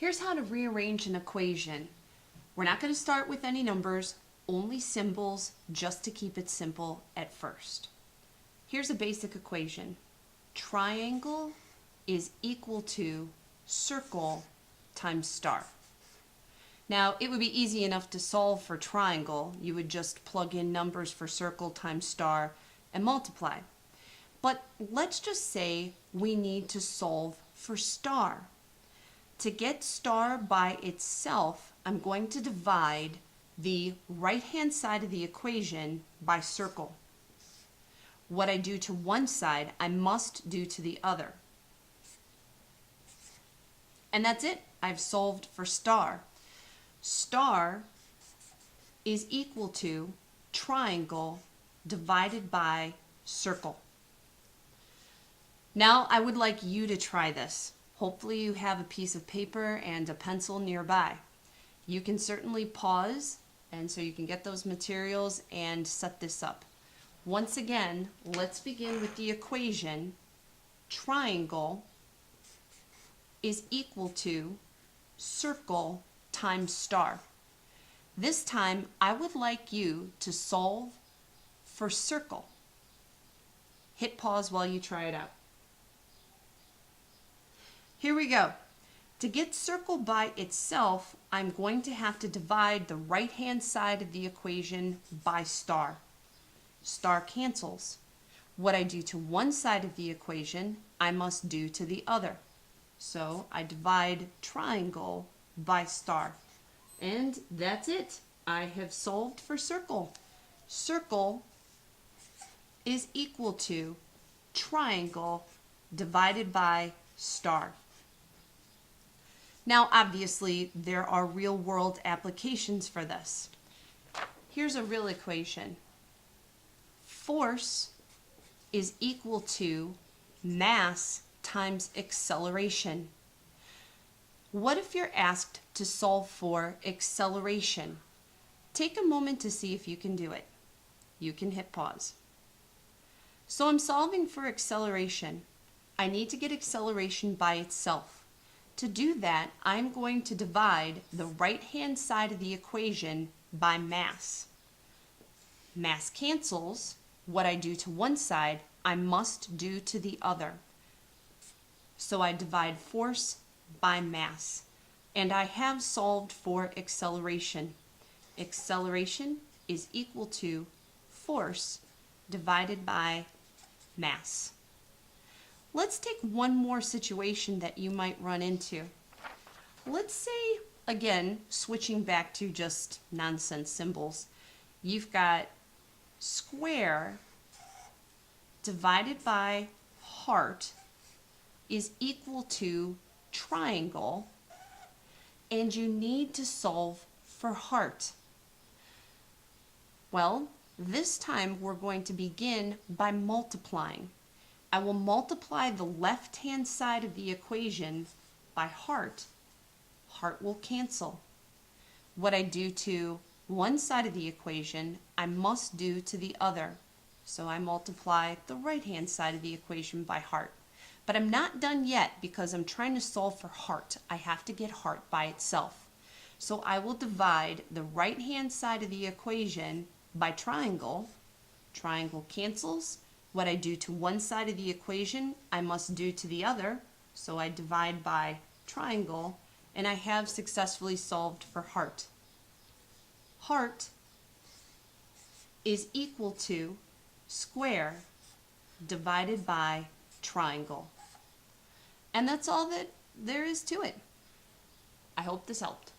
Here's how to rearrange an equation. We're not going to start with any numbers, only symbols, just to keep it simple at first. Here's a basic equation. Triangle is equal to circle times star. Now, it would be easy enough to solve for triangle. You would just plug in numbers for circle times star and multiply. But let's just say we need to solve for star. To get star by itself, I'm going to divide the right-hand side of the equation by circle. What I do to one side, I must do to the other. And that's it. I've solved for star. Star is equal to triangle divided by circle. Now I would like you to try this. Hopefully you have a piece of paper and a pencil nearby. You can certainly pause, and so you can get those materials and set this up. Once again, let's begin with the equation. Triangle is equal to circle times star. This time, I would like you to solve for circle. Hit pause while you try it out. Here we go. To get circle by itself, I'm going to have to divide the right-hand side of the equation by star. Star cancels. What I do to one side of the equation, I must do to the other. So I divide triangle by star. And that's it. I have solved for circle. Circle is equal to triangle divided by star. Now, obviously, there are real-world applications for this. Here's a real equation. Force is equal to mass times acceleration. What if you're asked to solve for acceleration? Take a moment to see if you can do it. You can hit pause. So I'm solving for acceleration. I need to get acceleration by itself. To do that, I'm going to divide the right-hand side of the equation by mass. Mass cancels. What I do to one side, I must do to the other. So I divide force by mass. And I have solved for acceleration. Acceleration is equal to force divided by mass. Let's take one more situation that you might run into. Let's say, again, switching back to just nonsense symbols, you've got square divided by heart is equal to triangle, and you need to solve for heart. Well, this time we're going to begin by multiplying. I will multiply the left-hand side of the equation by heart. Heart will cancel. What I do to one side of the equation, I must do to the other. So I multiply the right-hand side of the equation by heart. But I'm not done yet because I'm trying to solve for heart. I have to get heart by itself. So I will divide the right-hand side of the equation by triangle. Triangle cancels. What I do to one side of the equation, I must do to the other. So I divide by triangle, and I have successfully solved for heart. Heart is equal to square divided by triangle. And that's all that there is to it. I hope this helped.